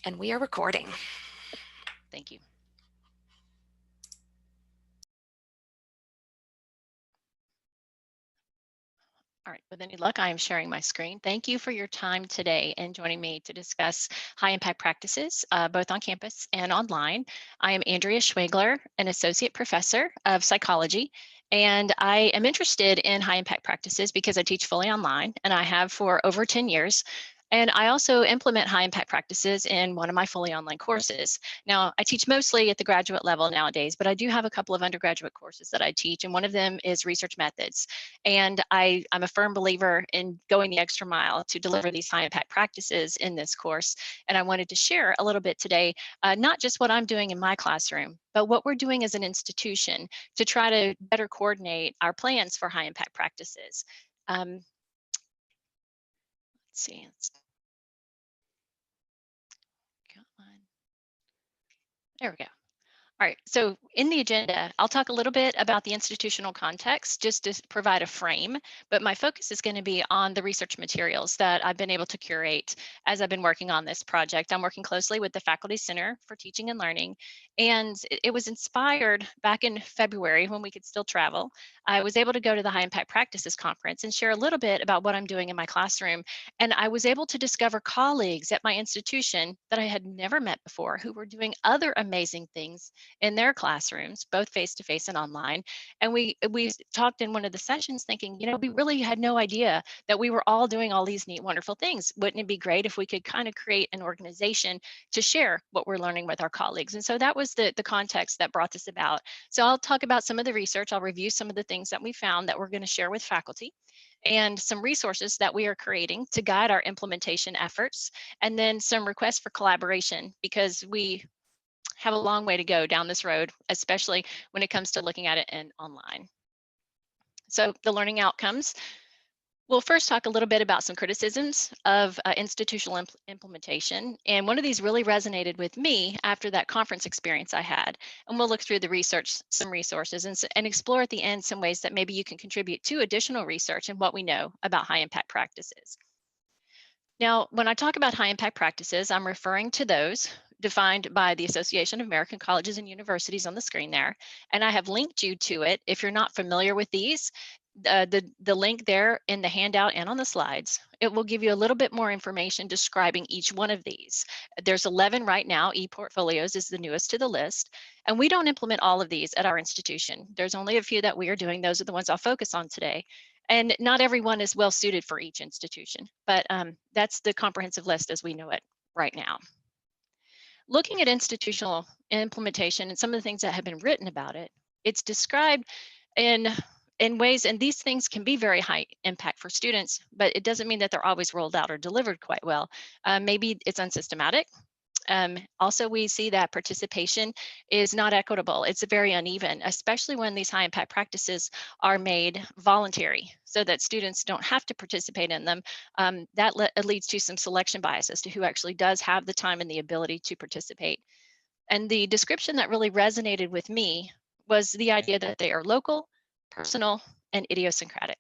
And we are recording. Thank you. All right, with any luck, I am sharing my screen. Thank you for your time today and joining me to discuss high impact practices, both on campus and online. I am Andria Schwegler, an associate professor of psychology, and I am interested in high impact practices because I teach fully online and I have for over 10 years. And I also implement high impact practices in one of my fully online courses. Now, I teach mostly at the graduate level nowadays, but I do have a couple of undergraduate courses that I teach, and one of them is research methods. And I'm a firm believer in going the extra mile to deliver these high impact practices in this course. And I wanted to share a little bit today, not just what I'm doing in my classroom, but what we're doing as an institution to try to better coordinate our plans for high impact practices. Let's see. Come on. There we go. All right, so in the agenda, I'll talk a little bit about the institutional context just to provide a frame, but my focus is going to be on the research materials that I've been able to curate as I've been working on this project. I'm working closely with the Faculty Center for Teaching and Learning, and it was inspired back in February when we could still travel. I was able to go to the High Impact Practices Conference and share a little bit about what I'm doing in my classroom, and I was able to discover colleagues at my institution that I had never met before who were doing other amazing things in their classrooms, both face-to-face and online. And we talked in one of the sessions thinking, we really had no idea that we were all doing all these neat, wonderful things. Wouldn't it be great if we could kind of create an organization to share what we're learning with our colleagues? And so that was the context that brought this about. So I'll talk about some of the research. I'll review some of the things that we found that we're going to share with faculty, and some resources that we are creating to guide our implementation efforts, and then some requests for collaboration, because we have a long way to go down this road, especially when it comes to looking at it in online. So the learning outcomes. We'll first talk a little bit about some criticisms of institutional implementation. And one of these really resonated with me after that conference experience I had. And we'll look through the research, some resources, and explore at the end some ways that maybe you can contribute to additional research and what we know about high impact practices. Now, when I talk about high impact practices, I'm referring to those defined by the Association of American Colleges and Universities on the screen there. And I have linked you to it. If you're not familiar with these, the link there in the handout and on the slides, it will give you a little bit more information describing each one of these. There's 11 right now. ePortfolios is the newest to the list. And we don't implement all of these at our institution. There's only a few that we are doing. Those are the ones I'll focus on today. And not everyone is well suited for each institution, but that's the comprehensive list as we know it right now. Looking at institutional implementation and some of the things that have been written about it, it's described in ways, and these things can be very high impact for students, but it doesn't mean that they're always rolled out or delivered quite well. Maybe it's unsystematic. Also, we see that participation is not equitable. It's very uneven, especially when these high impact practices are made voluntary so that students don't have to participate in them. That leads to some selection bias as to who actually does have the time and the ability to participate. And the description that really resonated with me was the idea that they are local, personal, and idiosyncratic.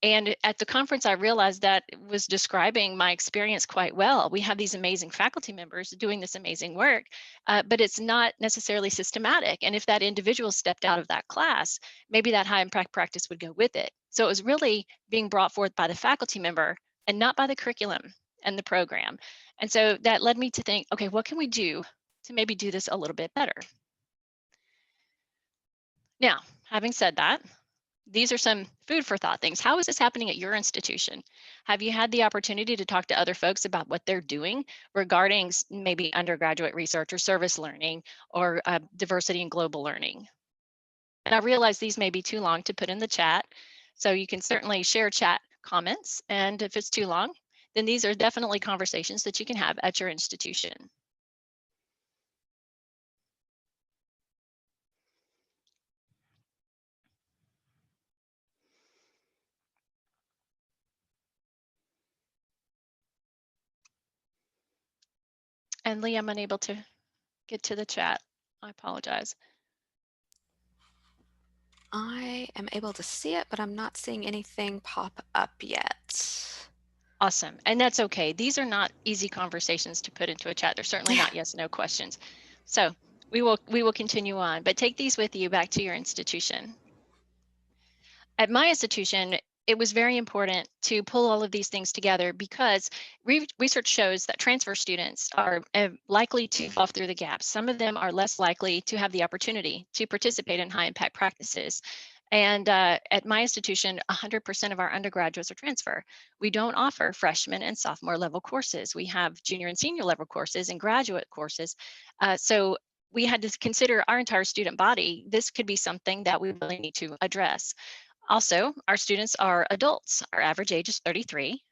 And at the conference, I realized that it was describing my experience quite well. We have these amazing faculty members doing this amazing work, but it's not necessarily systematic. And if that individual stepped out of that class, maybe that high impact practice would go with it. So it was really being brought forth by the faculty member and not by the curriculum and the program. And so that led me to think, okay, what can we do to maybe do this a little bit better? Now, having said that, these are some food for thought things. How is this happening at your institution? Have you had the opportunity to talk to other folks about what they're doing regarding maybe undergraduate research or service learning or diversity and global learning? And I realize these may be too long to put in the chat, so you can certainly share chat comments. And if it's too long, then these are definitely conversations that you can have at your institution. And Lee, I'm unable to get to the chat. I apologize. I am able to see it, but I'm not seeing anything pop up yet. Awesome. And that's okay. These are not easy conversations to put into a chat. They're certainly Yeah. not yes, no questions. So we will continue on, but take these with you back to your institution. At my institution, it was very important to pull all of these things together because research shows that transfer students are likely to fall through the gaps. Some of them are less likely to have the opportunity to participate in high impact practices. And at my institution, 100% of our undergraduates are transfer. We don't offer freshman and sophomore level courses. We have junior and senior level courses and graduate courses. So we had to consider our entire student body. This could be something that we really need to address. Also, our students are adults. Our average age is 33.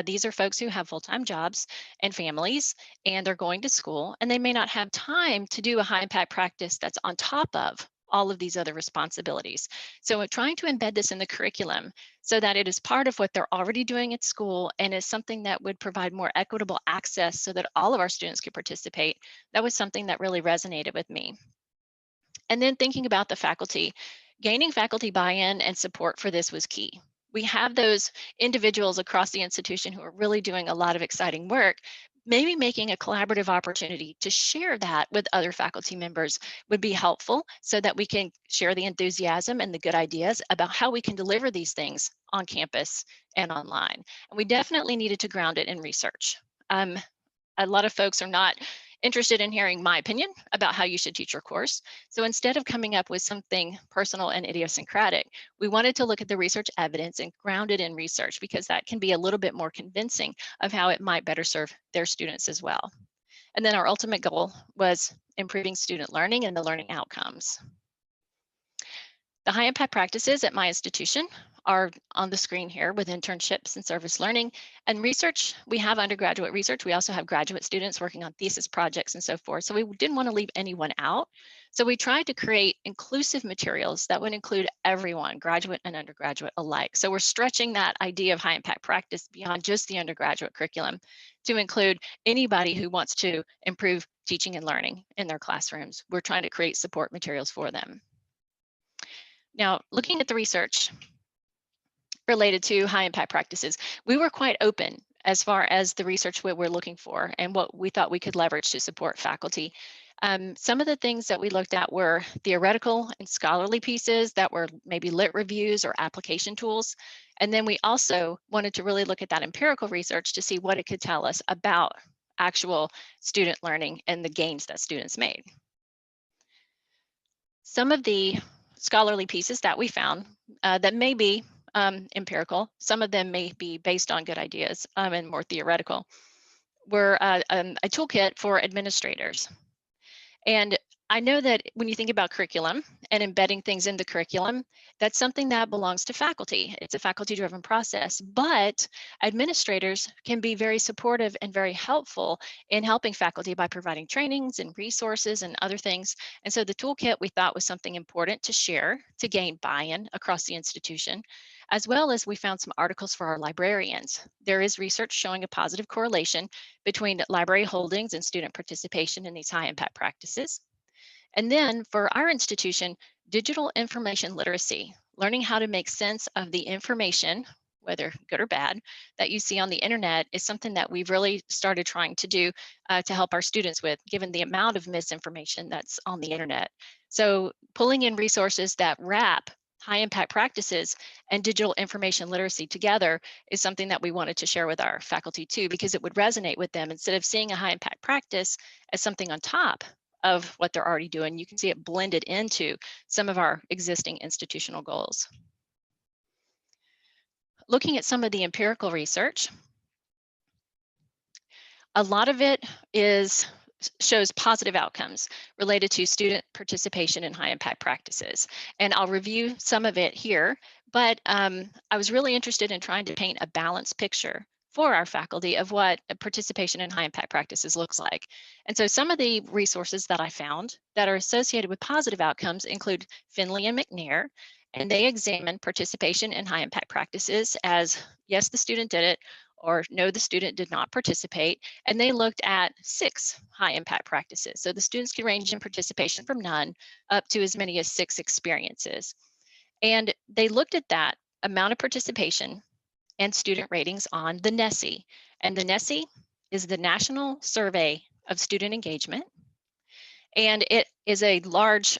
These are folks who have full-time jobs and families, and they're going to school, and they may not have time to do a high impact practice that's on top of all of these other responsibilities. So we're trying to embed this in the curriculum so that it is part of what they're already doing at school and is something that would provide more equitable access so that all of our students could participate. That was something that really resonated with me. And then thinking about the faculty, gaining faculty buy-in and support for this was key. We have those individuals across the institution who are really doing a lot of exciting work. Maybe making a collaborative opportunity to share that with other faculty members would be helpful so that we can share the enthusiasm and the good ideas about how we can deliver these things on campus and online. And we definitely needed to ground it in research. A lot of folks are not interested in hearing my opinion about how you should teach your course. So instead of coming up with something personal and idiosyncratic, we wanted to look at the research evidence and ground it in research because that can be a little bit more convincing of how it might better serve their students as well. And then our ultimate goal was improving student learning and the learning outcomes. The high impact practices at my institution are on the screen here with internships and service learning and research. We have undergraduate research. We also have graduate students working on thesis projects and so forth. So we didn't want to leave anyone out. So we tried to create inclusive materials that would include everyone, graduate and undergraduate alike. So we're stretching that idea of high impact practice beyond just the undergraduate curriculum to include anybody who wants to improve teaching and learning in their classrooms. We're trying to create support materials for them. Now, looking at the research related to high impact practices, we were quite open as far as the research we were looking for and what we thought we could leverage to support faculty. Some of the things that we looked at were theoretical and scholarly pieces that were maybe lit reviews or application tools. And then we also wanted to really look at that empirical research to see what it could tell us about actual student learning and the gains that students made. Some of the scholarly pieces that we found that may be empirical, some of them may be based on good ideas and more theoretical, were a toolkit for administrators. And I know that when you think about curriculum and embedding things in the curriculum, that's something that belongs to faculty. It's a faculty driven process, but administrators can be very supportive and very helpful in helping faculty by providing trainings and resources and other things. And so the toolkit we thought was something important to share to gain buy-in across the institution, as well as we found some articles for our librarians. There is research showing a positive correlation between library holdings and student participation in these high impact practices. And then for our institution, digital information literacy, learning how to make sense of the information, whether good or bad, that you see on the internet is something that we've really started trying to do to help our students with, given the amount of misinformation that's on the internet. So pulling in resources that wrap high impact practices and digital information literacy together is something that we wanted to share with our faculty too, because it would resonate with them. Instead of seeing a high impact practice as something on top of what they're already doing, you can see it blended into some of our existing institutional goals. Looking at some of the empirical research, a lot of it shows positive outcomes related to student participation in high impact practices. And I'll review some of it here, but I was really interested in trying to paint a balanced picture for our faculty of what participation in high impact practices looks like. And so some of the resources that I found that are associated with positive outcomes include Finley and McNair, and they examine participation in high impact practices as, yes, the student did it, or no, the student did not participate. And they looked at 6 high impact practices. So the students can range in participation from none up to as many as 6 experiences. And they looked at that amount of participation and student ratings on the NESI. And the NESI is the National Survey of Student Engagement. And it is a large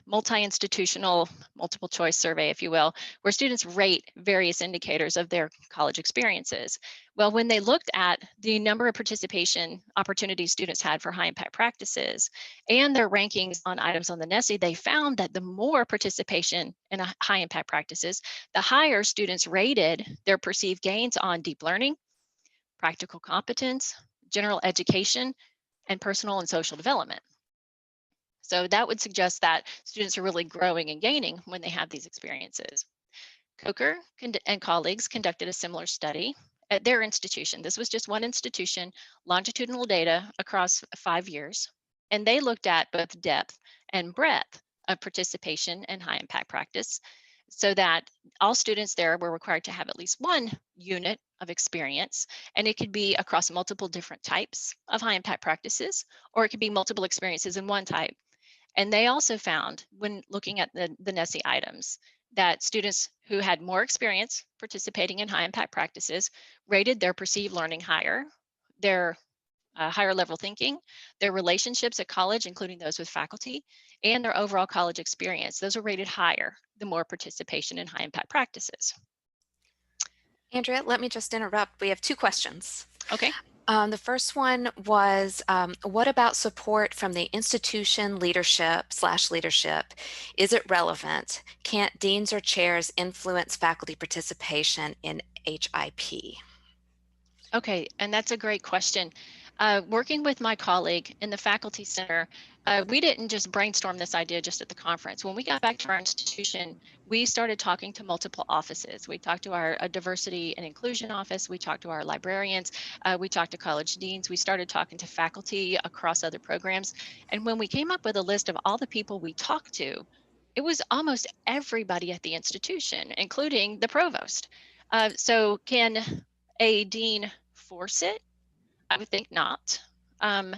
multi-institutional multiple choice survey, if you will, where students rate various indicators of their college experiences. Well, when they looked at the number of participation opportunities students had for high impact practices and their rankings on items on the NESI, they found that the more participation in high impact practices, the higher students rated their perceived gains on deep learning, practical competence, general education, and personal and social development. So that would suggest that students are really growing and gaining when they have these experiences. Coker and colleagues conducted a similar study at their institution. This was just one institution, longitudinal data across 5 years, and they looked at both depth and breadth of participation in high impact practice so that all students there were required to have at least one unit of experience, and it could be across multiple different types of high impact practices, or it could be multiple experiences in one type. And they also found when looking at the NESI items that students who had more experience participating in high impact practices rated their perceived learning higher, their higher level thinking, their relationships at college, including those with faculty, and their overall college experience. Those are rated higher the more participation in high impact practices. Andrea, let me just interrupt. We have two questions. Okay. The first one was, what about support from the institution leadership/leadership? Is it relevant? Can't deans or chairs influence faculty participation in HIP? Okay, and that's a great question. Working with my colleague in the Faculty Center, we didn't just brainstorm this idea just at the conference. When we got back to our institution, we started talking to multiple offices. We talked to our diversity and inclusion office, we talked to our librarians, we talked to college deans, we started talking to faculty across other programs. And when we came up with a list of all the people we talked to, it was almost everybody at the institution, including the provost. So can a dean force it? I would think not. Um,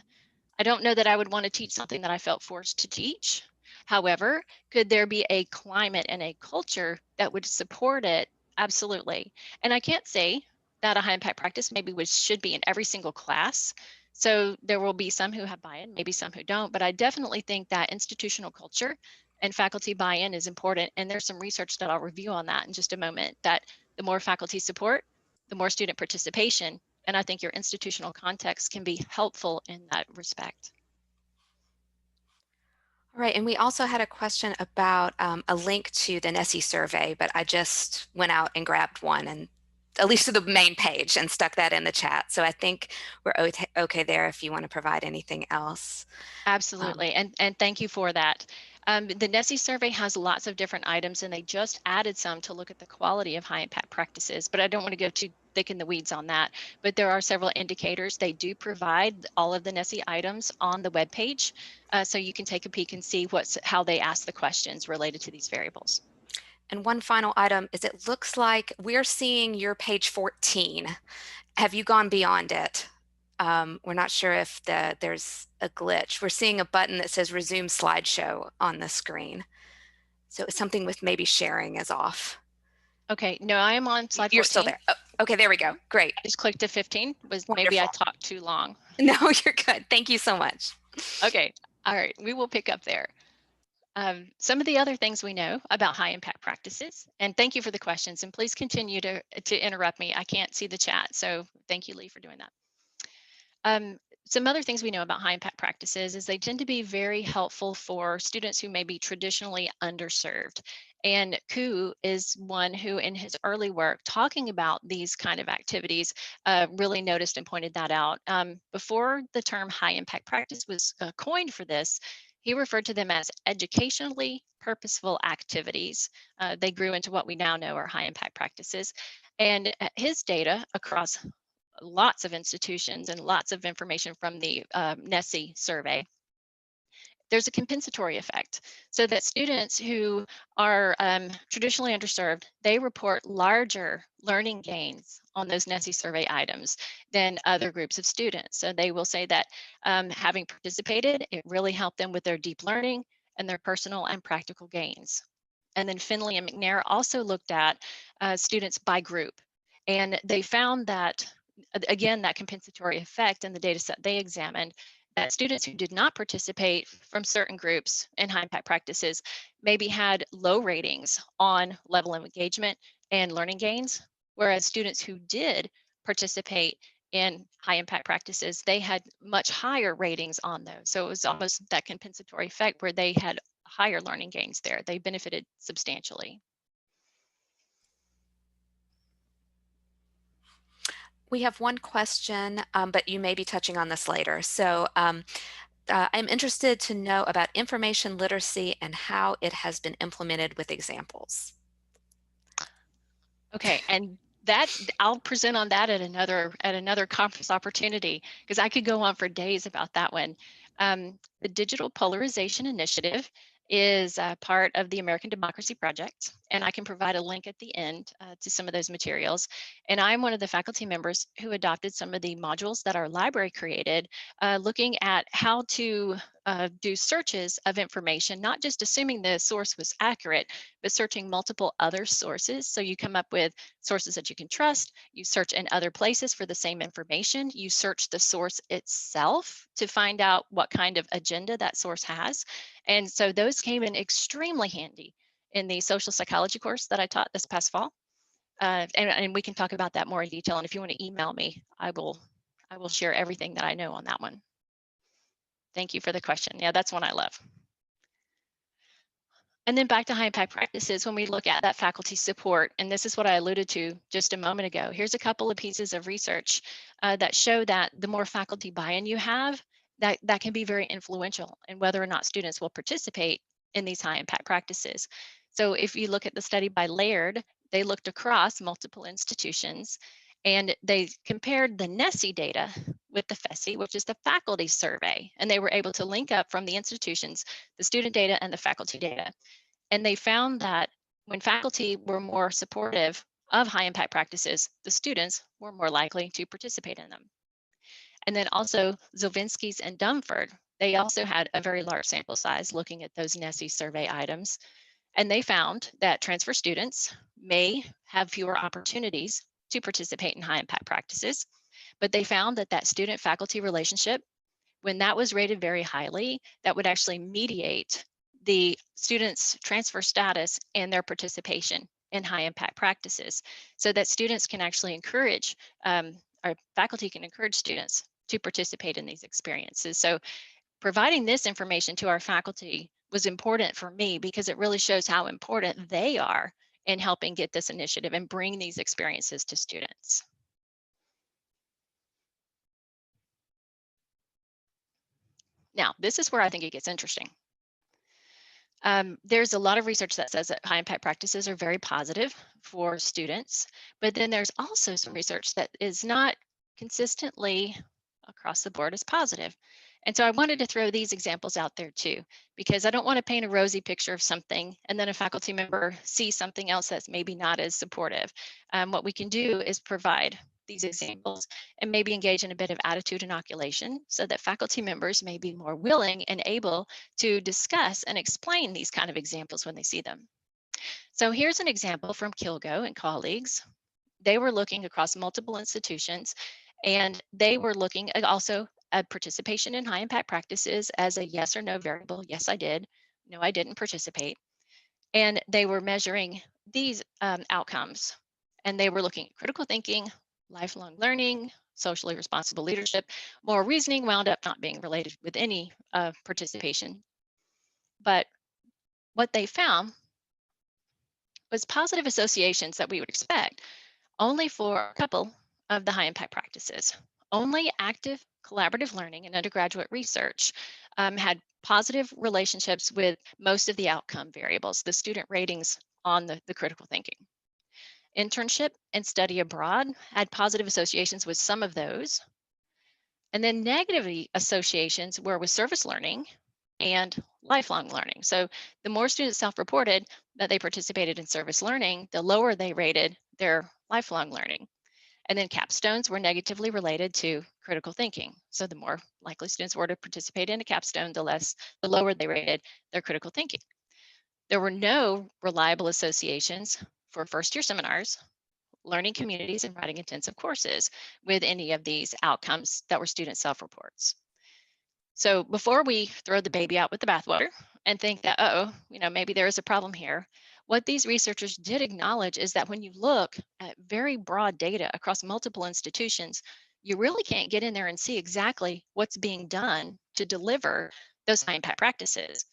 I don't know that I would want to teach something that I felt forced to teach. However, could there be a climate and a culture that would support it? Absolutely. And I can't say that a high impact practice maybe should be in every single class. So there will be some who have buy-in, maybe some who don't, but I definitely think that institutional culture and faculty buy-in is important. And there's some research that I'll review on that in just a moment, that the more faculty support, the more student participation, and I think your institutional context can be helpful in that respect. All right, and we also had a question about a link to the NESI survey, but I just went out and grabbed one, and at least to the main page, and stuck that in the chat. So I think we're okay there if you want to provide anything else. Absolutely, and thank you for that. The NESI survey has lots of different items, and they just added some to look at the quality of high impact practices, but I don't want to go too thick in the weeds on that. But there are several indicators. They do provide all of the NESI items on the webpage, so you can take a peek and see how they ask the questions related to these variables. And one final item is, it looks like we're seeing your page 14. Have you gone beyond it? We're not sure if there's a glitch. We're seeing a button that says resume slideshow on the screen. So it's something with maybe sharing is off. Okay, no, I am on slide 14. You're still there. Oh, okay, there we go. Great. I just clicked to 15. Wonderful. Maybe I talked too long. No, you're good. Thank you so much. Okay, all right, we will pick up there. Some of the other things we know about high impact practices, and thank you for the questions, and please continue to interrupt me. I can't see the chat, so thank you, Lee, for doing that. Some other things we know about high impact practices is they tend to be very helpful for students who may be traditionally underserved. And Ku is one who, in his early work talking about these kind of activities, really noticed and pointed that out. Before the term high impact practice was coined for this, he referred to them as educationally purposeful activities. They grew into what we now know are high impact practices. And his data across lots of institutions and lots of information from the NESI survey, there's a compensatory effect. So that students who are traditionally underserved, they report larger learning gains on those NESI survey items than other groups of students. So they will say that having participated, it really helped them with their deep learning and their personal and practical gains. And then Finley and McNair also looked at students by group. And they found that, again, that compensatory effect in the data set they examined, that students who did not participate from certain groups in high impact practices maybe had low ratings on level of engagement and learning gains, whereas students who did participate in high impact practices, they had much higher ratings on those. So it was almost that compensatory effect where they had higher learning gains there. They benefited substantially. We have one question, but you may be touching on this later. So I'm interested to know about information literacy and how it has been implemented with examples. Okay, and that I'll present on that at another conference opportunity because I could go on for days about that one. The Digital Polarization Initiative is a part of the American Democracy Project, and I can provide a link at the end to some of those materials. And I'm one of the faculty members who adopted some of the modules that our library created, looking at how to do searches of information, not just assuming the source was accurate, but searching multiple other sources. So you come up with sources that you can trust. You search in other places for the same information. You search the source itself to find out what kind of agenda that source has. And so those came in extremely handy in the social psychology course that I taught this past fall. And we can talk about that more in detail. And if you want to email me, I will share everything that I know on that one. Thank you for the question. Yeah, that's one I love. And then back to high impact practices, when we look at that faculty support, and this is what I alluded to just a moment ago, here's a couple of pieces of research that show that the more faculty buy-in you have, that can be very influential in whether or not students will participate in these high impact practices. So if you look at the study by Laird, they looked across multiple institutions and they compared the NESI data with the FESI, which is the faculty survey, and they were able to link up from the institutions, the student data and the faculty data. And they found that when faculty were more supportive of high impact practices, the students were more likely to participate in them. And then also Zovinsky's and Dumford, they also had a very large sample size looking at those NESI survey items. And they found that transfer students may have fewer opportunities to participate in high impact practices, but they found that that student faculty relationship, when that was rated very highly, that would actually mediate the students' transfer status and their participation in high impact practices so that students can actually encourage, our faculty can encourage students to participate in these experiences. So providing this information to our faculty was important for me because it really shows how important they are in helping get this initiative and bring these experiences to students. Now, this is where I think it gets interesting. There's a lot of research that says that high impact practices are very positive for students, but then there's also some research that is not consistently across the board as positive. And so I wanted to throw these examples out there too, because I don't want to paint a rosy picture of something and then a faculty member sees something else that's maybe not as supportive. What we can do is provide these examples and maybe engage in a bit of attitude inoculation so that faculty members may be more willing and able to discuss and explain these kind of examples when they see them. So here's an example from Kilgo and colleagues. They were looking across multiple institutions and they were looking at also at participation in high impact practices as a yes or no variable. Yes, I did. No, I didn't participate. And they were measuring these outcomes. And they were looking at critical thinking, lifelong learning, socially responsible leadership. More reasoning wound up not being related with any participation. But what they found was positive associations that we would expect only for a couple of the high impact practices. Only active collaborative learning and undergraduate research had positive relationships with most of the outcome variables, the student ratings on the critical thinking. Internship and study abroad had positive associations with some of those. And then negative associations were with service learning and lifelong learning. So the more students self-reported that they participated in service learning, the lower they rated their lifelong learning. And then capstones were negatively related to critical thinking. So the more likely students were to participate in a capstone, the lower they rated their critical thinking. There were no reliable associations for first year seminars, learning communities and writing intensive courses with any of these outcomes that were student self-reports. So before we throw the baby out with the bathwater and think that, oh, maybe there is a problem here, what these researchers did acknowledge is that when you look at very broad data across multiple institutions, you really can't get in there and see exactly what's being done to deliver those high impact practices.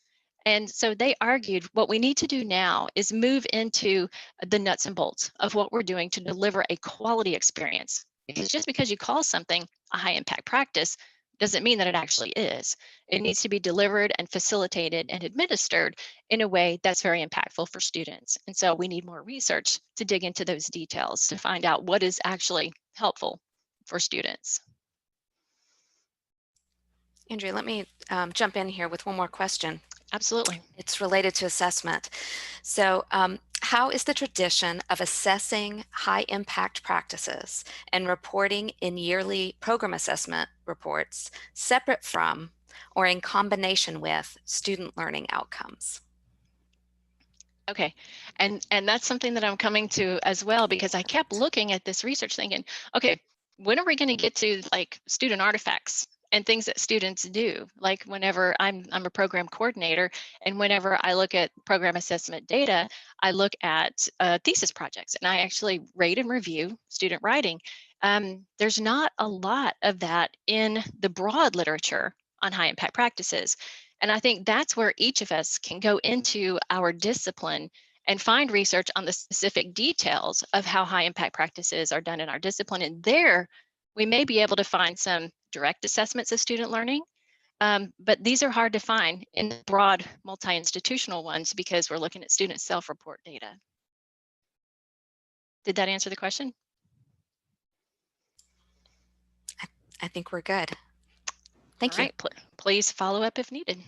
And so they argued what we need to do now is move into the nuts and bolts of what we're doing to deliver a quality experience. Because just because you call something a high impact practice doesn't mean that it actually is. It needs to be delivered and facilitated and administered in a way that's very impactful for students. And so we need more research to dig into those details to find out what is actually helpful for students. Andrea, let me jump in here with one more question. Absolutely. It's related to assessment. So, how is the tradition of assessing high impact practices and reporting in yearly program assessment reports separate from or in combination with student learning outcomes? Okay, and that's something that I'm coming to as well, because I kept looking at this research thinking, okay, when are we going to get to like student artifacts and things that students do? Like whenever I'm a program coordinator, and whenever I look at program assessment data, I look at thesis projects, and I actually rate and review student writing. There's not a lot of that in the broad literature on high impact practices. And I think that's where each of us can go into our discipline and find research on the specific details of how high impact practices are done in our discipline. And there, we may be able to find some direct assessments of student learning, but these are hard to find in the broad multi-institutional ones because we're looking at student self-report data. Did that answer the question? I think we're good. All Thank you. right, please follow up if needed.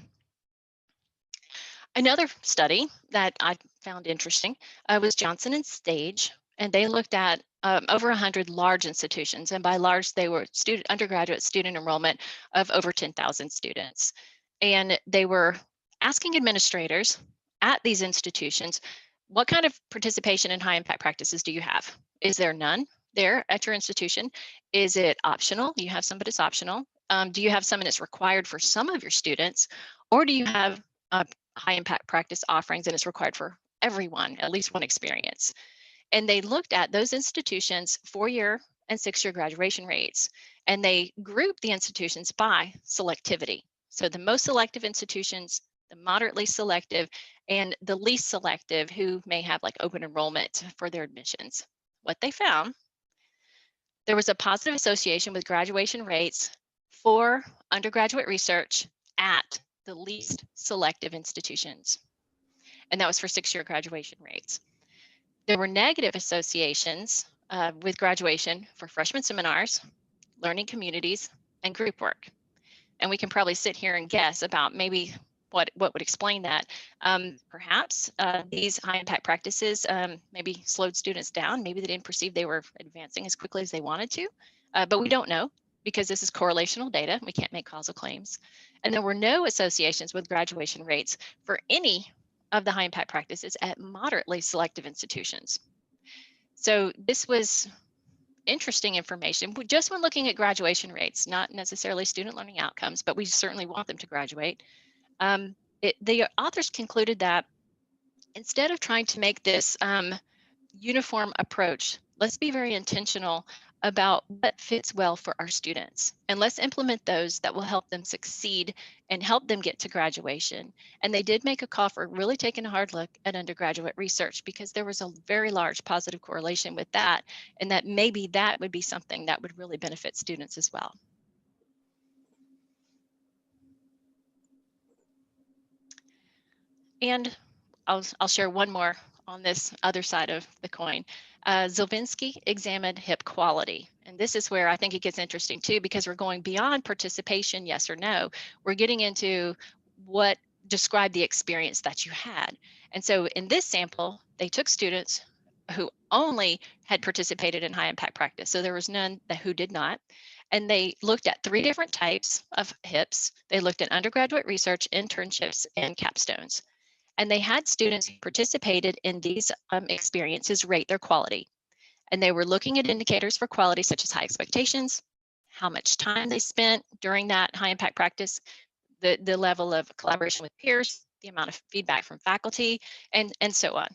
Another study that I found interesting was Johnson and Stage, and they looked at over 100 large institutions, and by large they were undergraduate student enrollment of over 10,000 students. And they were asking administrators at these institutions, what kind of participation in high impact practices do you have? Is there none there at your institution? Is it optional? You have some, but it's optional. Do you have some and it's required for some of your students? Or do you have high impact practice offerings and it's required for everyone, at least one experience? And they looked at those institutions' 4-year and 6-year graduation rates, and they grouped the institutions by selectivity. So the most selective institutions, the moderately selective, and the least selective, who may have like open enrollment for their admissions. What they found, there was a positive association with graduation rates for undergraduate research at the least selective institutions. And that was for 6-year graduation rates. There were negative associations with graduation for freshman seminars, learning communities, and group work. And we can probably sit here and guess about maybe what would explain that. Perhaps these high impact practices maybe slowed students down. Maybe they didn't perceive they were advancing as quickly as they wanted to, but we don't know because this is correlational data. We can't make causal claims. And there were no associations with graduation rates for any of the high impact practices at moderately selective institutions. So this was interesting information just when looking at graduation rates, not necessarily student learning outcomes, but we certainly want them to graduate. The authors concluded that instead of trying to make this uniform approach, let's be very intentional about what fits well for our students. And let's implement those that will help them succeed and help them get to graduation. And they did make a call for really taking a hard look at undergraduate research because there was a very large positive correlation with that, and that maybe that would be something that would really benefit students as well. And I'll share one more on this other side of the coin. Zilvinsky examined HIP quality. And this is where I think it gets interesting too, because we're going beyond participation, yes or no. We're getting into what described the experience that you had. And so in this sample, they took students who only had participated in high impact practice. So there was none who did not. And they looked at 3 different types of HIPs. They looked at undergraduate research, internships, and capstones. And they had students who participated in these experiences rate their quality. And they were looking at indicators for quality such as high expectations, how much time they spent during that high impact practice, the level of collaboration with peers, the amount of feedback from faculty, and so on.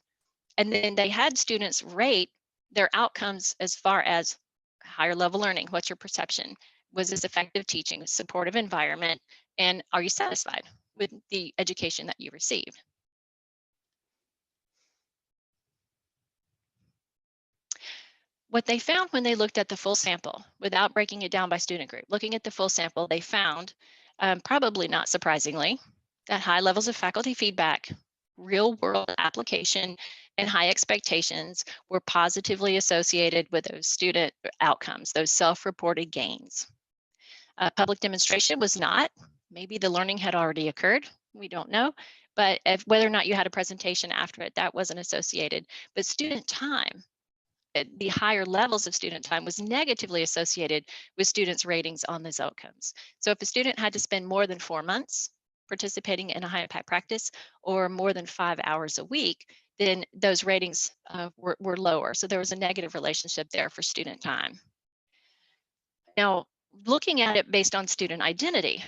And then they had students rate their outcomes as far as higher level learning. What's your perception? Was this effective teaching, a supportive environment? And are you satisfied with the education that you received? What they found when they looked at the full sample, without breaking it down by student group, looking at the full sample, they found, probably not surprisingly, that high levels of faculty feedback, real world application, and high expectations were positively associated with those student outcomes, those self-reported gains. Public demonstration was not. Maybe the learning had already occurred. We don't know. But whether or not you had a presentation after it, that wasn't associated. But student time, the higher levels of student time was negatively associated with students' ratings on those outcomes. So if a student had to spend more than 4 months participating in a high impact practice or more than 5 hours a week, then those ratings were lower. So there was a negative relationship there for student time. Now, looking at it based on student identity,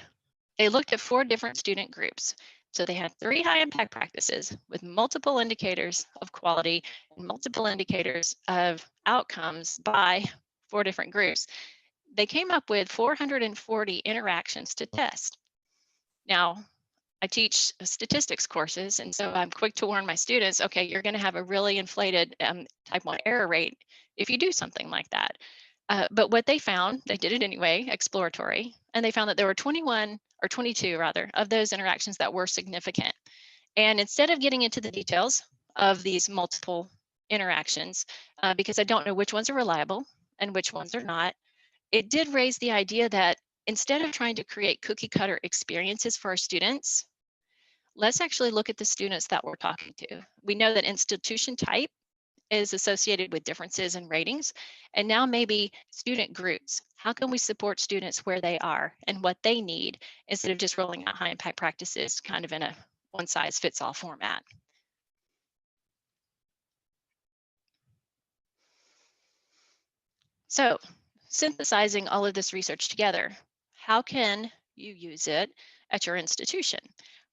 they looked at 4 different student groups. So they had 3 high impact practices with multiple indicators of quality and multiple indicators of outcomes by 4 different groups. They came up with 440 interactions to test. Now, I teach statistics courses, and so I'm quick to warn my students, okay, you're going to have a really inflated type 1 error rate if you do something like that. But what they found, they did it anyway, exploratory, and they found that there were 21 or 22 rather of those interactions that were significant. And instead of getting into the details of these multiple interactions, because I don't know which ones are reliable and which ones are not, it did raise the idea that instead of trying to create cookie cutter experiences for our students, let's actually look at the students that we're talking to. We know that institution type is associated with differences in ratings. And now maybe student groups. How can we support students where they are and what they need instead of just rolling out high impact practices kind of in a one size fits all format? So synthesizing all of this research together, how can you use it at your institution?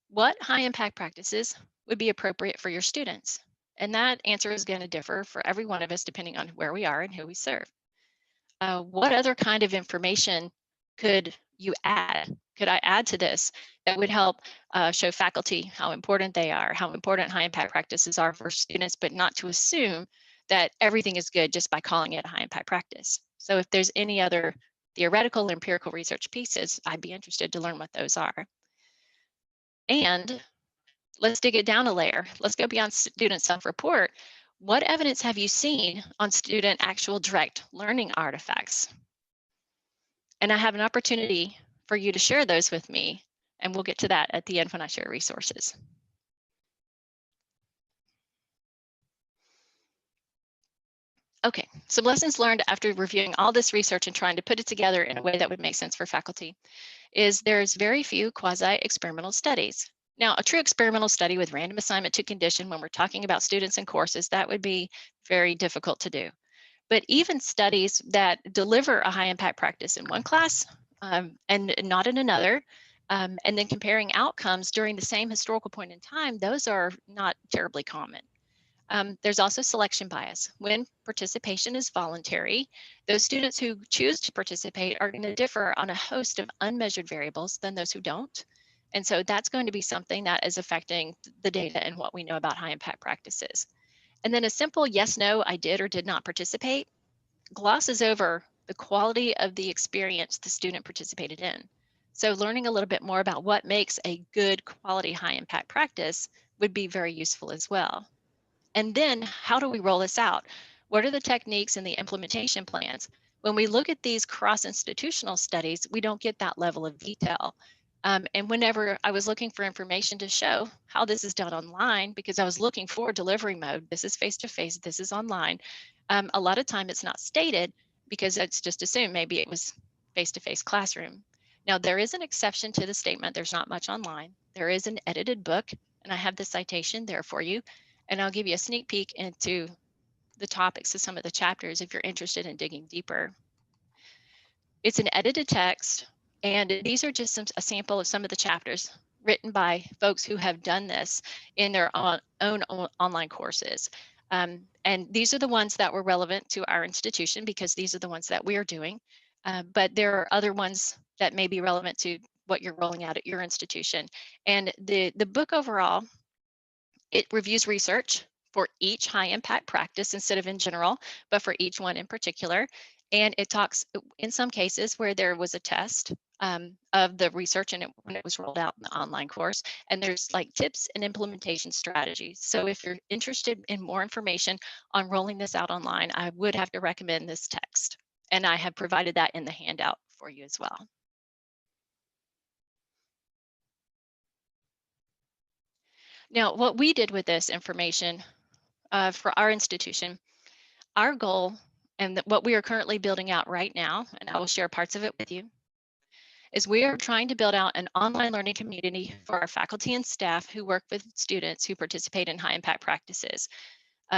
What high impact practices would be appropriate for your students? And that answer is going to differ for every one of us depending on where we are and who we serve. What other kind of information could you add? Could I add to this that would help show faculty how important they are, how important high impact practices are for students, but not to assume that everything is good just by calling it a high impact practice. So if there's any other theoretical or empirical research pieces, I'd be interested to learn what those are. And let's dig it down a layer. Let's go beyond student self-report. What evidence have you seen on student actual direct learning artifacts? And I have an opportunity for you to share those with me, and we'll get to that at the end when I share resources. Okay, some lessons learned after reviewing all this research and trying to put it together in a way that would make sense for faculty is there's very few quasi-experimental studies. Now, a true experimental study with random assignment to condition when we're talking about students and courses, that would be very difficult to do. But even studies that deliver a high impact practice in one class and not in another, and then comparing outcomes during the same historical point in time, those are not terribly common. There's also selection bias. When participation is voluntary, those students who choose to participate are going to differ on a host of unmeasured variables than those who don't. And so that's going to be something that is affecting the data and what we know about high impact practices. And then a simple yes, no, I did or did not participate glosses over the quality of the experience the student participated in. So learning a little bit more about what makes a good quality high impact practice would be very useful as well. And then how do we roll this out? What are the techniques and the implementation plans? When we look at these cross-institutional studies, we don't get that level of detail. And whenever I was looking for information to show how this is done online, because I was looking for delivery mode, this is face-to-face, this is online, a lot of time it's not stated because it's just assumed maybe it was face-to-face classroom. Now there is an exception to the statement, there's not much online. There is an edited book, and I have the citation there for you. And I'll give you a sneak peek into the topics of some of the chapters if you're interested in digging deeper. It's an edited text, and these are just a sample of some of the chapters written by folks who have done this in their own online courses. And these are the ones that were relevant to our institution because these are the ones that we're doing. But there are other ones that may be relevant to what you're rolling out at your institution. And the book overall, it reviews research for each high impact practice instead of in general, but for each one in particular. And it talks in some cases where there was a test of the research and when it was rolled out in the online course. And there's like tips and implementation strategies. So if you're interested in more information on rolling this out online, I would have to recommend this text. And I have provided that in the handout for you as well. Now, what we did with this information for our institution, our goal and what we are currently building out right now, and I will share parts of it with you, is we are trying to build out an online learning community for our faculty and staff who work with students who participate in high impact practices.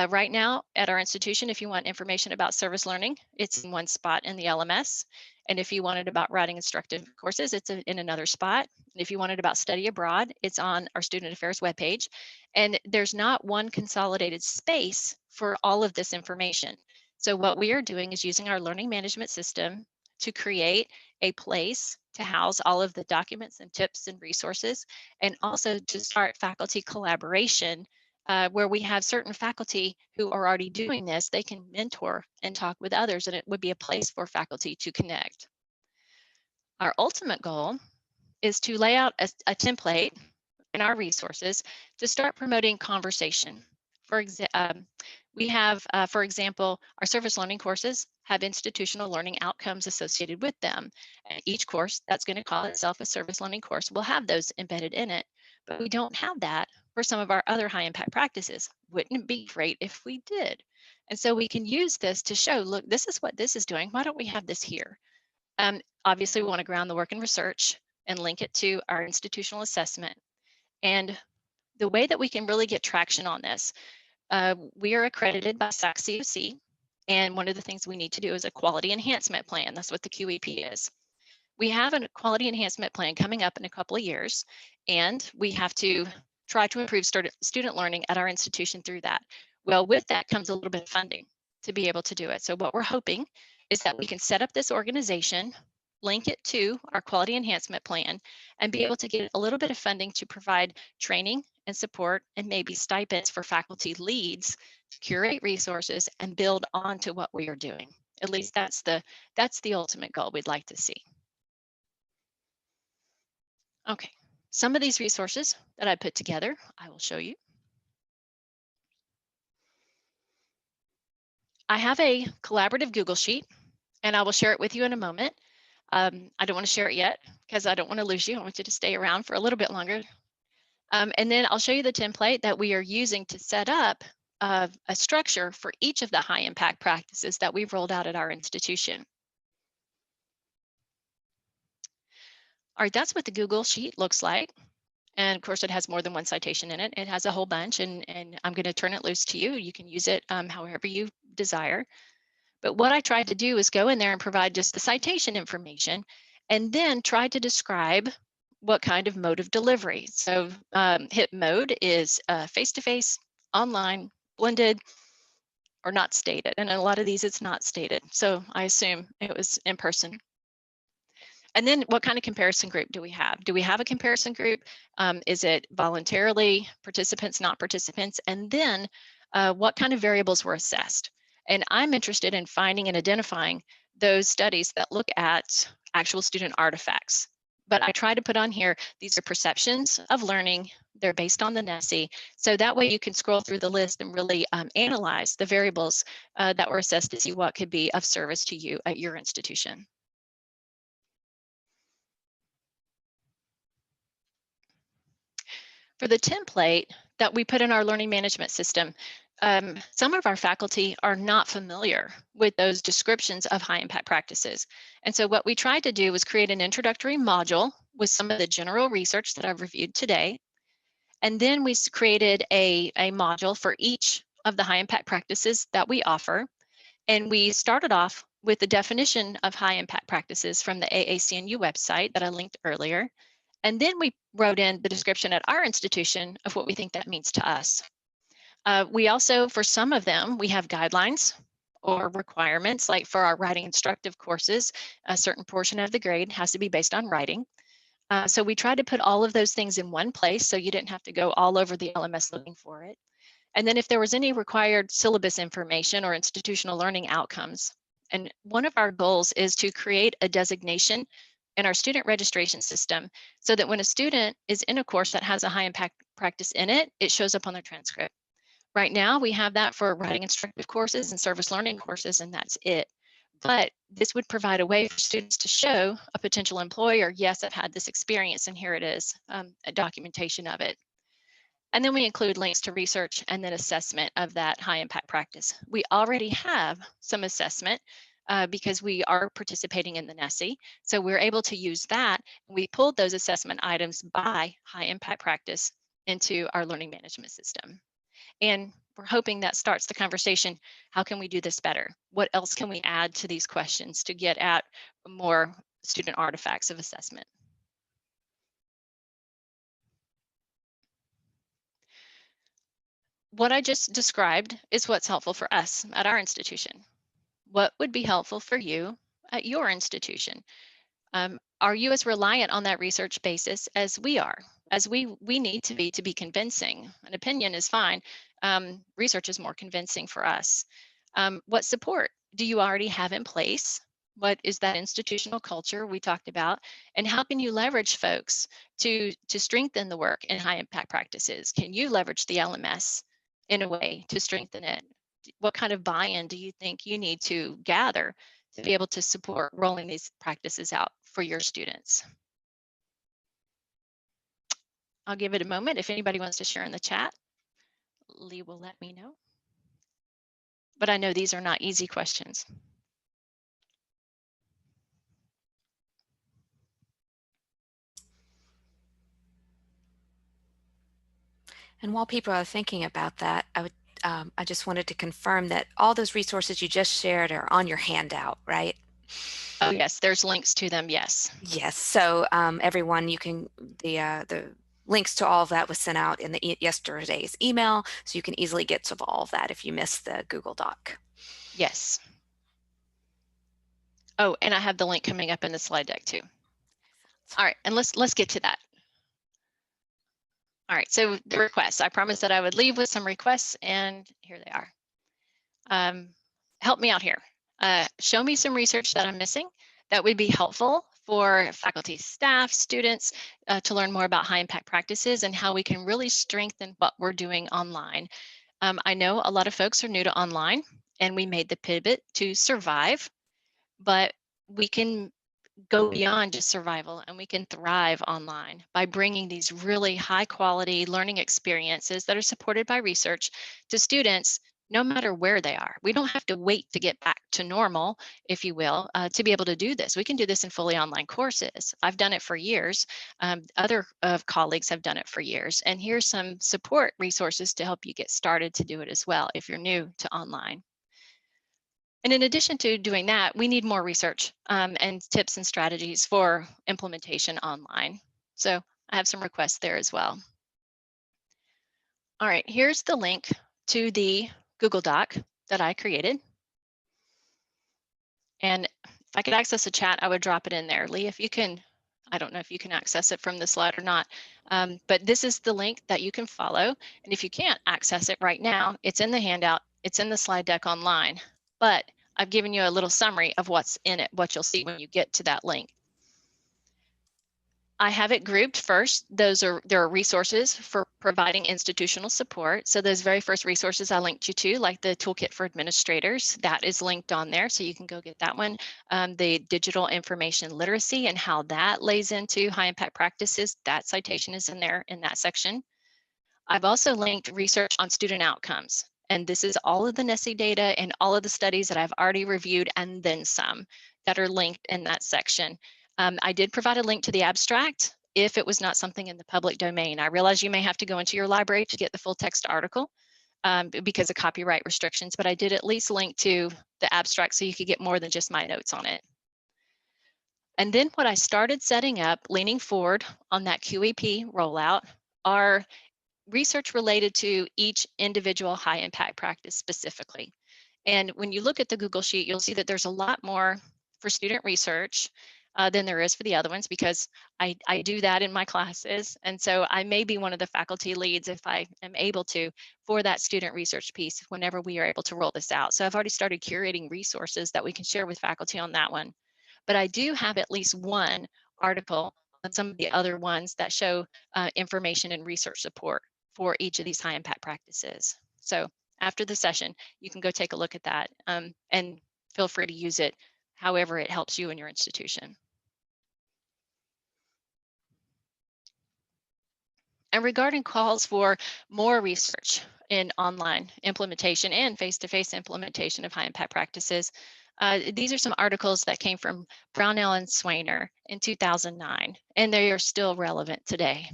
Right now at our institution, if you want information about service learning, it's in one spot in the LMS. And if you wanted about writing instructive courses, it's in another spot. And if you wanted about study abroad, it's on our student affairs webpage. And there's not one consolidated space for all of this information. So what we are doing is using our learning management system to create a place to house all of the documents and tips and resources, and also to start faculty collaboration where we have certain faculty who are already doing this, they can mentor and talk with others, and it would be a place for faculty to connect. Our ultimate goal is to lay out a template in our resources to start promoting conversation. We have, for example, our service learning courses have institutional learning outcomes associated with them. And each course that's going to call itself a service learning course will have those embedded in it. But we don't have that for some of our other high impact practices. Wouldn't it be great if we did? And so we can use this to show, look, this is what this is doing. Why don't we have this here? Obviously, we want to ground the work in research and link it to our institutional assessment. And the way that we can really get traction on this, we are accredited by SAC-COC, and one of the things we need to do is a quality enhancement plan. That's what the QEP is. We have a quality enhancement plan coming up in a couple of years, and we have to try to improve student learning at our institution through that. Well, with that comes a little bit of funding to be able to do it. So what we're hoping is that we can set up this organization, link it to our quality enhancement plan, and be able to get a little bit of funding to provide training and support and maybe stipends for faculty leads to curate resources and build on to what we are doing. At least that's the ultimate goal we'd like to see. Okay, some of these resources that I put together, I will show you. I have a collaborative Google Sheet, and I will share it with you in a moment. I don't want to share it yet because I don't want to lose you. I want you to stay around for a little bit longer. And then I'll show you the template that we are using to set up a structure for each of the high impact practices that we've rolled out at our institution. All right, that's what the Google Sheet looks like. And of course, it has more than one citation in it. It has a whole bunch, and I'm going to turn it loose to you. You can use it however you desire. But what I tried to do is go in there and provide just the citation information, and then try to describe what kind of mode of delivery. So HIP mode is face-to-face, online, blended, or not stated. And a lot of these, it's not stated. So I assume it was in person. And then what kind of comparison group do we have? Do we have a comparison group? Is it voluntarily, participants, not participants? And then what kind of variables were assessed? And I'm interested in finding and identifying those studies that look at actual student artifacts. But I try to put on here, these are perceptions of learning. They're based on the NESI. So that way you can scroll through the list and really analyze the variables that were assessed to see what could be of service to you at your institution. For the template that we put in our learning management system, some of our faculty are not familiar with those descriptions of high impact practices. And so what we tried to do was create an introductory module with some of the general research that I've reviewed today. And then we created a module for each of the high impact practices that we offer. And we started off with the definition of high impact practices from the AACNU website that I linked earlier. And then we wrote in the description at our institution of what we think that means to us. We also, for some of them, we have guidelines or requirements, like for our writing instructive courses, a certain portion of the grade has to be based on writing. So we tried to put all of those things in one place so you didn't have to go all over the LMS looking for it. And then if there was any required syllabus information or institutional learning outcomes, and one of our goals is to create a designation in our student registration system so that when a student is in a course that has a high impact practice in it, it shows up on their transcript. Right now, we have that for writing instructive courses and service learning courses, and that's it. But this would provide a way for students to show a potential employer, yes, I've had this experience and here it is, a documentation of it. And then we include links to research and then assessment of that high impact practice. We already have some assessment because we are participating in the NESI. So we're able to use that. We pulled those assessment items by high impact practice into our learning management system. And we're hoping that starts the conversation. How can we do this better? What else can we add to these questions to get at more student artifacts of assessment? What I just described is what's helpful for us at our institution. What would be helpful for you at your institution? Are you as reliant on that research basis as we are, as we need to be convincing? An opinion is fine. Research is more convincing for us. What support do you already have in place? What is that institutional culture we talked about? And how can you leverage folks to strengthen the work in high impact practices? Can you leverage the LMS in a way to strengthen it? What kind of buy-in do you think you need to gather to be able to support rolling these practices out for your students? I'll give it a moment. If anybody wants to share in the chat, Lee will let me know. But I know these are not easy questions. And while people are thinking about that, I just wanted to confirm that all those resources you just shared are on your handout, right? Oh yes, there's links to them, yes. Yes. So everyone, you can the links to all of that was sent out in the yesterday's email, so you can easily get to all of that if you missed the Google Doc. Yes. Oh, and I have the link coming up in the slide deck too. All right, and let's get to that. All right, so the requests. I promised that I would leave with some requests, and here they are. Help me out here. Show me some research that I'm missing that would be helpful for faculty, staff, students to learn more about high impact practices and how we can really strengthen what we're doing online. I know a lot of folks are new to online, and we made the pivot to survive, but we can go beyond just survival and we can thrive online by bringing these really high quality learning experiences that are supported by research to students no matter where they are. We don't have to wait to get back to normal, if you will, to be able to do this. We can do this in fully online courses. I've done it for years. Other colleagues have done it for years. And here's some support resources to help you get started to do it as well if you're new to online. And in addition to doing that, we need more research and tips and strategies for implementation online. So I have some requests there as well. All right, here's the link to the Google Doc that I created. And if I could access the chat, I would drop it in there. Lee, if you can, I don't know if you can access it from the slide or not, but this is the link that you can follow. And if you can't access it right now, it's in the handout, it's in the slide deck online, but I've given you a little summary of what's in it, what you'll see when you get to that link. I have it grouped first. There are resources for providing institutional support. So those very first resources I linked you to, like the Toolkit for Administrators, that is linked on there. So you can go get that one. The digital information literacy and how that lays into high impact practices, that citation is in there in that section. I've also linked research on student outcomes. And this is all of the NESI data and all of the studies that I've already reviewed and then some that are linked in that section. I did provide a link to the abstract if it was not something in the public domain. I realize you may have to go into your library to get the full text article, because of copyright restrictions, but I did at least link to the abstract so you could get more than just my notes on it. And then what I started setting up, leaning forward on that QEP rollout, are research related to each individual high impact practice specifically. And when you look at the Google Sheet, you'll see that there's a lot more for student research than there is for the other ones, because I do that in my classes. And so I may be one of the faculty leads, if I am able to, for that student research piece whenever we are able to roll this out. So I've already started curating resources that we can share with faculty on that one. But I do have at least one article on some of the other ones that show information and research support for each of these high impact practices. So after the session, you can go take a look at that, and feel free to use it however it helps you in your institution. And regarding calls for more research in online implementation and face-to-face implementation of high impact practices, these are some articles that came from Brownell and Swainer in 2009, and they are still relevant today.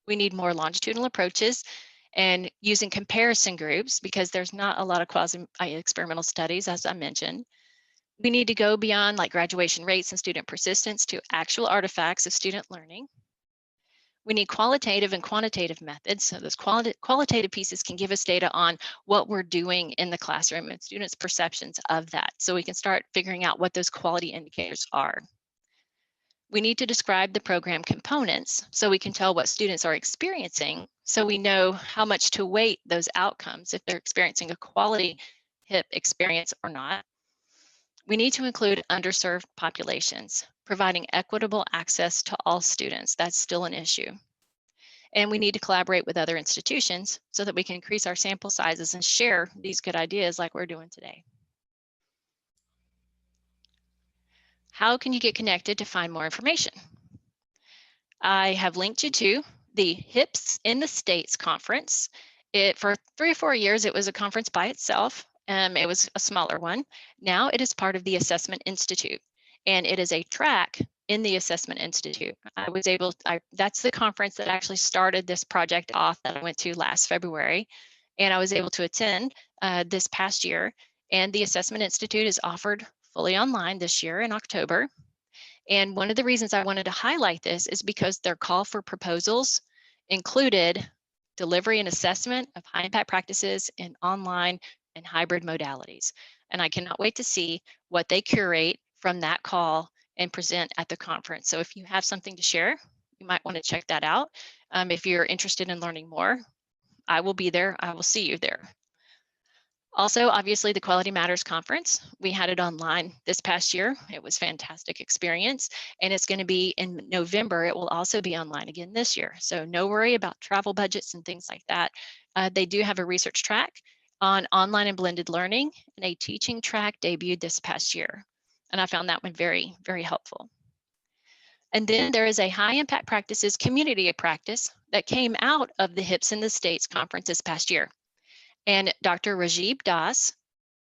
We need more longitudinal approaches and using comparison groups, because there's not a lot of quasi-experimental studies, as I mentioned. We need to go beyond like graduation rates and student persistence to actual artifacts of student learning. We need qualitative and quantitative methods. So those qualitative pieces can give us data on what we're doing in the classroom and students' perceptions of that. So we can start figuring out what those quality indicators are. We need to describe the program components so we can tell what students are experiencing, so we know how much to weight those outcomes if they're experiencing a quality HIP experience or not. We need to include underserved populations, providing equitable access to all students. That's still an issue. And we need to collaborate with other institutions so that we can increase our sample sizes and share these good ideas like we're doing today. How can you get connected to find more information? I have linked you to the HIPS in the States conference. For 3 or 4 years, it was a conference by itself. It was a smaller one. Now it is part of the Assessment Institute, and it is a track in the Assessment Institute. That's the conference that actually started this project off that I went to last February, and I was able to attend this past year. And the Assessment Institute is offered fully online this year in October. And one of the reasons I wanted to highlight this is because their call for proposals included delivery and assessment of high impact practices in online and hybrid modalities. And I cannot wait to see what they curate from that call and present at the conference. So if you have something to share, you might want to check that out. If you're interested in learning more, I will be there. I will see you there. Also, obviously, the Quality Matters Conference. We had it online this past year. It was a fantastic experience, and it's going to be in November. It will also be online again this year. So no worry about travel budgets and things like that. They do have a research track on online and blended learning, and a teaching track debuted this past year. And I found that one very, very helpful. And then there is a high impact practices community of practice that came out of the HIPS in the States conference this past year. And Dr. Rajiv Das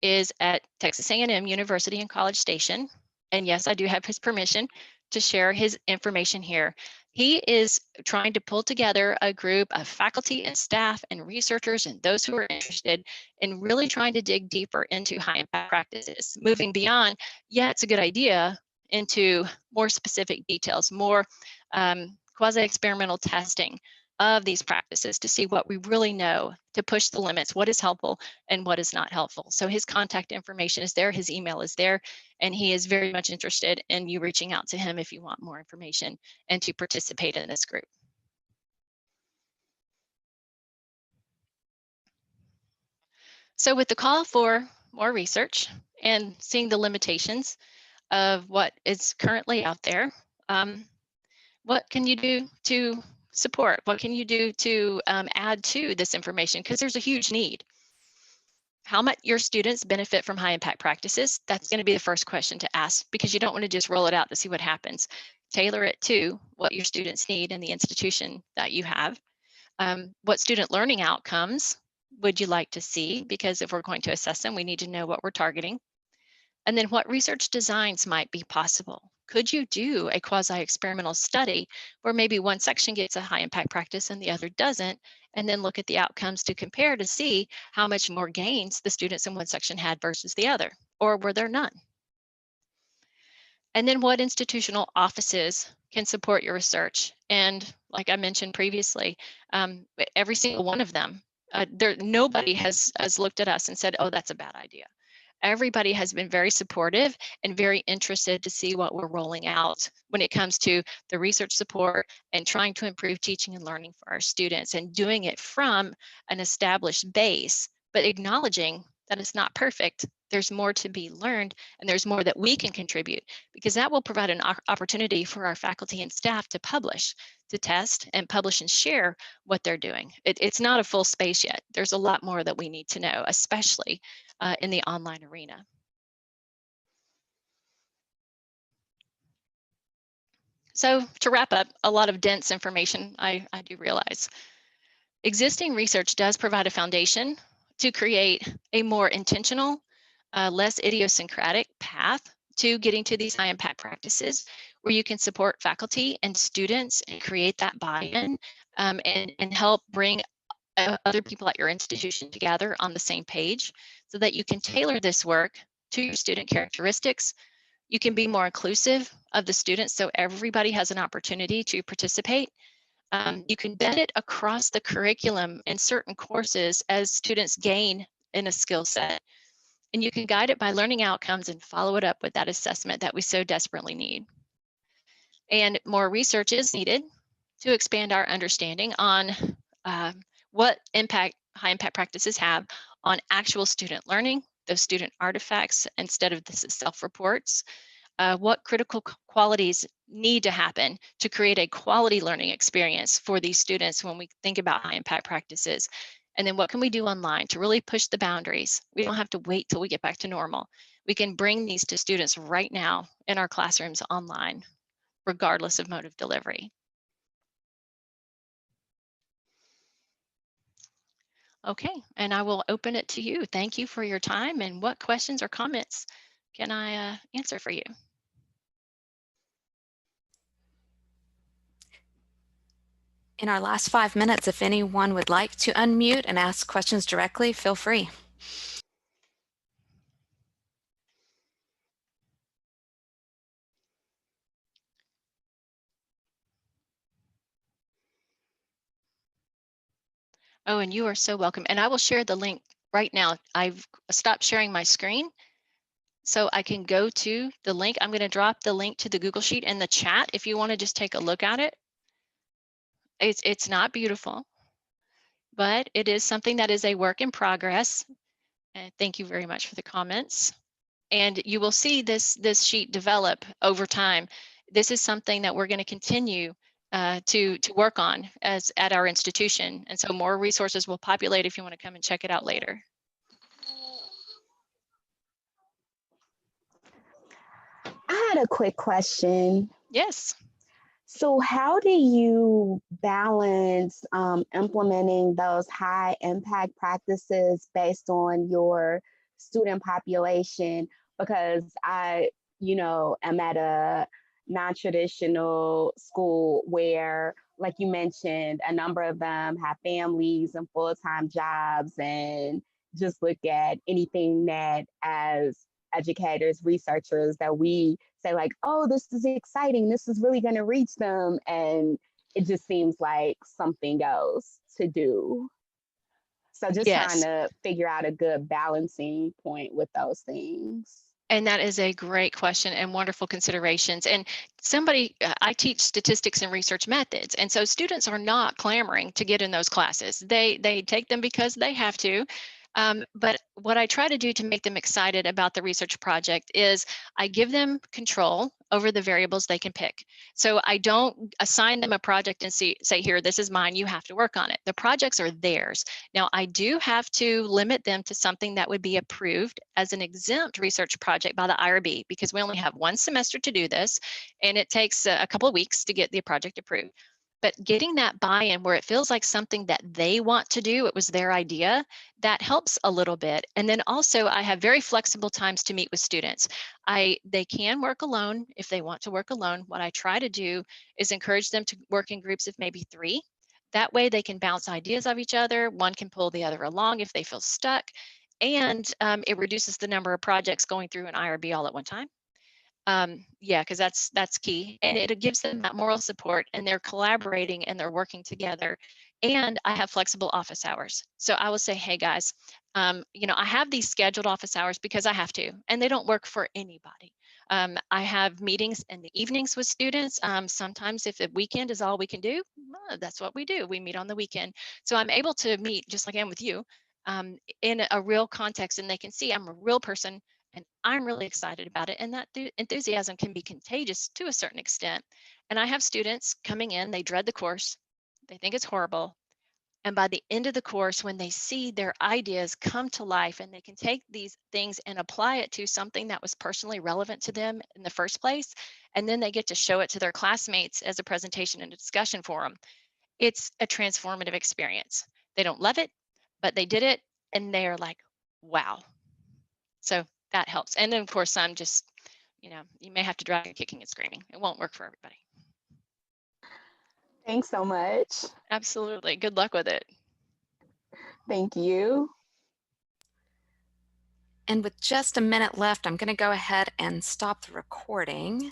is at Texas A&M University in College Station. And yes, I do have his permission to share his information here. He is trying to pull together a group of faculty and staff and researchers and those who are interested in really trying to dig deeper into high impact practices, moving beyond, yeah, it's a good idea, into more specific details, more quasi-experimental testing of these practices to see what we really know, to push the limits, what is helpful and what is not helpful. So his contact information is there, his email is there, and he is very much interested in you reaching out to him if you want more information and to participate in this group. So with the call for more research and seeing the limitations of what is currently out there, what can you do to support? What can you do to add to this information? Because there's a huge need. How might your students benefit from high impact practices? That's going to be the first question to ask, because you don't want to just roll it out to see what happens. Tailor it to what your students need in the institution that you have. What student learning outcomes would you like to see? Because if we're going to assess them, we need to know what we're targeting. And then what research designs might be possible? Could you do a quasi-experimental study where maybe one section gets a high impact practice and the other doesn't, and then look at the outcomes to compare to see how much more gains the students in one section had versus the other, or were there none? And then what institutional offices can support your research? And like I mentioned previously, every single one of them, nobody has looked at us and said, oh, that's a bad idea. Everybody has been very supportive and very interested to see what we're rolling out when it comes to the research support and trying to improve teaching and learning for our students, and doing it from an established base, but acknowledging that it's not perfect. There's more to be learned, and there's more that we can contribute, because that will provide an opportunity for our faculty and staff to publish, to test and publish and share what they're doing. It's not a full space yet. There's a lot more that we need to know, especially in the online arena. So to wrap up, a lot of dense information, I do realize. Existing research does provide a foundation to create a more intentional, less idiosyncratic path to getting to these high impact practices, where you can support faculty and students and create that buy-in, and help bring other people at your institution together on the same page, so that you can tailor this work to your student characteristics. You can be more inclusive of the students so everybody has an opportunity to participate. You can bed it across the curriculum in certain courses as students gain in a skill set. And you can guide it by learning outcomes and follow it up with that assessment that we so desperately need. And more research is needed to expand our understanding on what impact high impact practices have on actual student learning, those student artifacts instead of this self-reports. What critical qualities need to happen to create a quality learning experience for these students when we think about high impact practices. And then what can we do online to really push the boundaries? We don't have to wait till we get back to normal. We can bring these to students right now in our classrooms online, regardless of mode of delivery. Okay, and I will open it to you. Thank you for your time, and what questions or comments can I answer for you? In our last 5 minutes, if anyone would like to unmute and ask questions directly, feel free. Oh, and you are so welcome. And I will share the link right now. I've stopped sharing my screen so I can go to the link. I'm going to drop the link to the Google Sheet in the chat if you want to just take a look at it. It's not beautiful, but it is something that is a work in progress. And thank you very much for the comments. And you will see this sheet develop over time. This is something that we're going to continue to work on as at our institution. And so more resources will populate if you want to come and check it out later. I had a quick question. Yes. So how do you balance implementing those high impact practices based on your student population? Because I, am at a non-traditional school where, like you mentioned, a number of them have families and full-time jobs, and just look at anything that as educators, researchers, that we say like, oh, this is exciting, this is really going to reach them, and it just seems like something else to do. So just trying Yes. to figure out a good balancing point with those things. And that is a great question and wonderful considerations. And I teach statistics and research methods. And so students are not clamoring to get in those classes. They take them because they have to. But what I try to do to make them excited about the research project is I give them control over the variables they can pick. So I don't assign them a project and say, here, this is mine, you have to work on it. The projects are theirs. Now, I do have to limit them to something that would be approved as an exempt research project by the IRB, because we only have one semester to do this, and it takes a couple of weeks to get the project approved. But getting that buy-in where it feels like something that they want to do, it was their idea, that helps a little bit. And then also I have very flexible times to meet with students. They can work alone if they want to work alone. What I try to do is encourage them to work in groups of maybe 3. That way they can bounce ideas off each other. One can pull the other along if they feel stuck. And it reduces the number of projects going through an IRB all at one time. Yeah, because that's key, and it gives them that moral support, and they're collaborating and they're working together. And I have flexible office hours, so I will say, hey guys, I have these scheduled office hours because I have to, and they don't work for anybody. I have meetings in the evenings with students. Sometimes if the weekend is all we can do, that's what we do. We meet on the weekend, so I'm able to meet just like I am with you, in a real context, and they can see I'm a real person and I'm really excited about it. And that enthusiasm can be contagious to a certain extent. And I have students coming in, they dread the course, they think it's horrible. And by the end of the course, when they see their ideas come to life and they can take these things and apply it to something that was personally relevant to them in the first place, and then they get to show it to their classmates as a presentation and a discussion forum, it's a transformative experience. They don't love it, but they did it and they're like, wow. So that helps. And then of course, I'm just, you may have to drag it kicking and screaming. It won't work for everybody. Thanks so much. Absolutely. Good luck with it. Thank you. And with just a minute left, I'm going to go ahead and stop the recording.